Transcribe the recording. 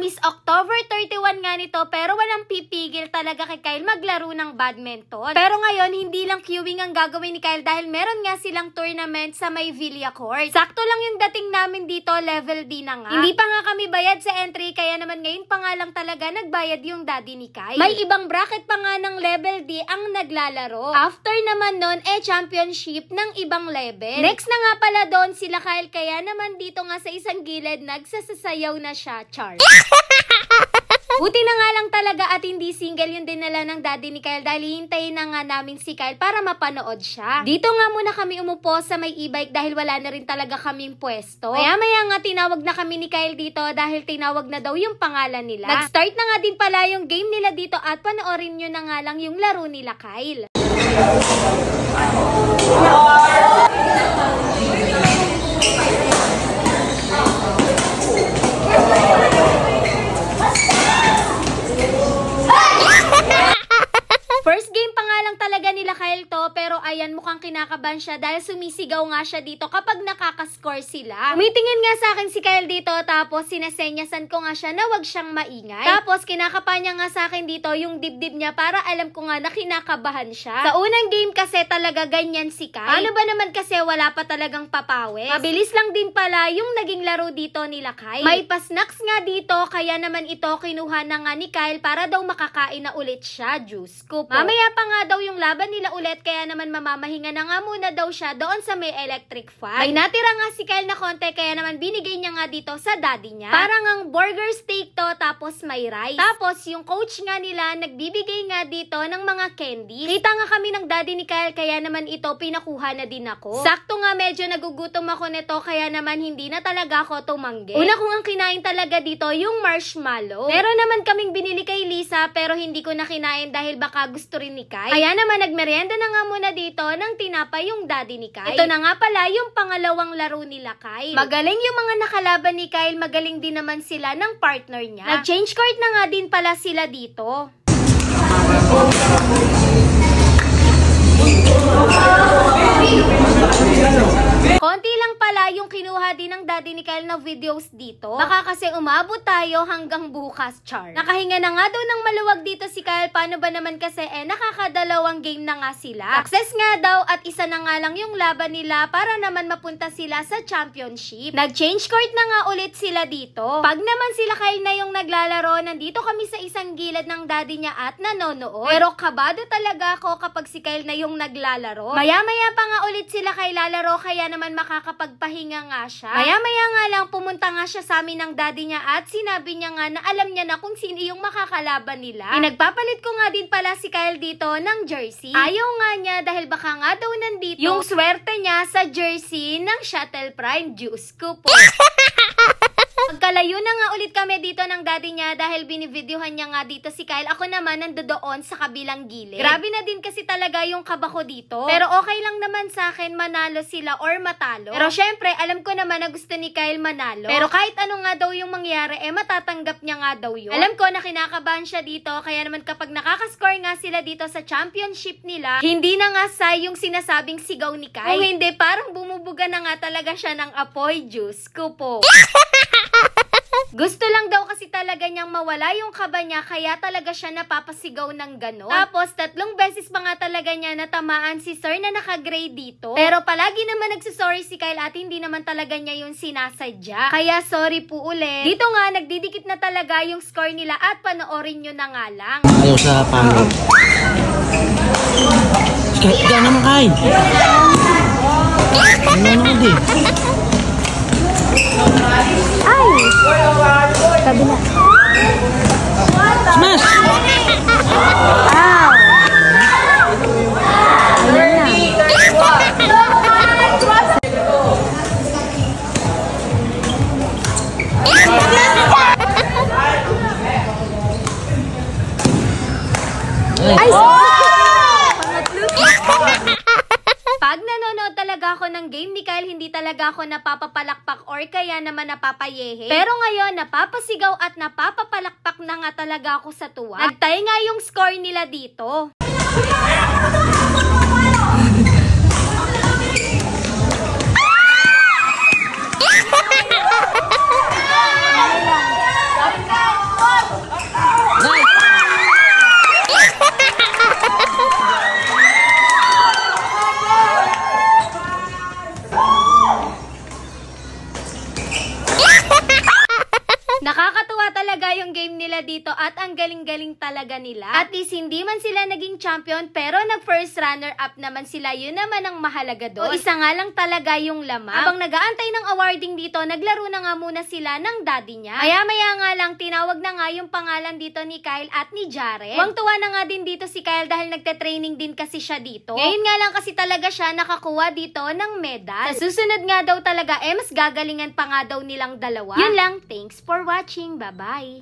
Promise, October 31 nga nito, pero walang pipigil talaga kay Kyle maglaro ng badminton. Pero ngayon, hindi lang queuing ang gagawin ni Kyle dahil meron nga silang tournament sa may Villa Court. Sakto lang yung dating namin dito, level D na nga. Hindi pa nga kami bayad sa entry, kaya naman ngayon pa nga lang talaga nagbayad yung daddy ni Kyle. May ibang bracket pa nga ng level D ang naglalaro. After naman nun, championship ng ibang level. Next na nga pala doon sila Kyle, kaya naman dito nga sa isang gilid, nagsasayaw na siya, char. Buti na nga lang talaga at hindi single yung dinala ng daddy ni Kyle dahil hihintayin na nga namin si Kyle para mapanood siya. Dito nga muna kami umupo sa may e-bike dahil wala na rin talaga kaming pwesto. Maya-maya nga tinawag na kami ni Kyle dito dahil tinawag na daw yung pangalan nila. Nag-start na nga din pala yung game nila dito at panoorin nyo na nga lang yung laro nila Kyle. First game pa nga lang talaga nila Kyle to, pero ayan, mukhang kinakabahan siya dahil sumisigaw nga siya dito kapag nakakascore sila. Umitingin nga sa akin si Kyle dito, tapos sinasenyasan ko nga siya na wag siyang maingay. Tapos kinakabahan niya nga sa akin dito yung dibdib niya para alam ko nga na kinakabahan siya. Sa unang game kasi talaga ganyan si Kyle. Ano ba naman kasi wala pa talagang papawis? Mabilis lang din pala yung naging laro dito nila Kyle. May pasnacks nga dito, kaya naman ito kinuha na nga ni Kyle para daw makakain na ulit siya. Diyos ko po. Mamaya pa nga daw yung laban nila ulit, kaya naman mamamahinga na nga muna daw siya doon sa may electric fan. May natira nga si Kyle na konti, kaya naman binigay niya nga dito sa daddy niya. Parang ang burger steak to, tapos may rice. Tapos yung coach nga nila nagbibigay nga dito ng mga candy. Kita nga kami ng daddy ni Kyle, kaya naman ito pinakuha na din ako. Sakto nga medyo nagugutom ako nito, kaya naman hindi na talaga ako tumanggi. Una kong ang kinain talaga dito yung marshmallow. Meron naman kaming binili kay Lisa, pero hindi ko na kinain dahil baka gusto rin ni Kyle. Kaya naman nagmerienda na nga muna dito ng tinapay yung daddy ni Kyle. Ito na nga pala yung pangalawang laro nila Kyle. Magaling yung mga nakalaban ni Kyle, magaling din naman sila ng partner niya. Nag-change court na nga din pala sila dito. Konti lang pala yung kinuha din ng daddy ni Kyle na videos dito. Baka kasi umabot tayo hanggang bukas, char. Nakahinga na nga daw ng maluwag dito si Kyle. Paano ba naman kasi nakakadalawang game na nga sila. Success nga daw at isa na nga lang yung laban nila para naman mapunta sila sa championship. Nag-change court na nga ulit sila dito. Pag naman sila Kyle na yung naglalaro, nandito kami sa isang gilid ng daddy niya at nanonood. Pero kabado talaga ako kapag si Kyle na yung naglalaro. Maya-maya pa nga ulit sila Kyle lalaro, kaya naman makakapagpahinga nga siya. Maya-maya nga lang pumunta nga siya sa amin ng daddy niya at sinabi niya nga na alam niya na kung sino yung makakalaban nila. Nagpapalit ko nga din pala si Kyle dito ng jersey. Ayaw nga niya dahil baka nga daw nandito yung swerte niya sa jersey ng Shuttle Prime. Diyos ko po. Pagkalayo na nga ulit kami dito ng daddy niya dahil binivideohan niya nga dito si Kyle. Ako naman nandoon sa kabilang gilid. Grabe na din kasi talaga yung kaba ko dito. Pero okay lang naman sa akin manalo sila or matalo. Pero syempre, alam ko naman na gusto ni Kyle manalo. Pero kahit ano nga daw yung mangyari, matatanggap niya nga daw yun. Alam ko na kinakabahan siya dito, kaya naman kapag nakakascore nga sila dito sa championship nila, hindi na nga say yung sinasabing sigaw ni Kyle. Kung hindi, parang bumubuga na nga talaga siya ng apoy. Diyos ko po. Gusto lang daw kasi talaga niyang mawala yung kaba niya, kaya talaga siya napapasigaw ng gano'n. Tapos 3 beses pa nga talaga niya natamaan si sir na naka-gray dito. Pero palagi naman nagsusorry si Kyle at hindi naman talaga niya yung sinasadya. Kaya sorry po ulit. Dito nga nagdidikit na talaga yung score nila at panoorin nyo na nga lang. Ayaw sa pangit. Kaya naman Kyle. Ano naman din? Ay! Sabi na. Smash! Ow! Ayun na. Ay! Pag nanonood talaga ako ng game ni Kyle, hindi talaga ako napapapalakpak or kaya naman napapayehe. Pero ngayon, napapasigaw at napapapalakpak na nga talaga ako sa tuwa. Nagtay nga yung score nila dito. Nakakatuwa talaga yung game nila dito at ang galing-galing talaga nila. At least hindi man sila naging champion pero nag-first runner-up naman sila. Yun naman ang mahalaga doon. O isa nga lang talaga yung lamang. Habang nag-aantay ng awarding dito, naglaro na nga muna sila ng daddy niya. Maya-maya nga lang, tinawag na nga yung pangalan dito ni Kyle at ni Jared. Tuwang-tuwa na nga din dito si Kyle dahil nagte-training din kasi siya dito. Ngayon nga lang kasi talaga siya nakakuha dito ng medal. Sa susunod nga daw talaga, mas gagalingan pa nga daw nilang dalawa. Yun lang, thanks for watching. Bye-bye!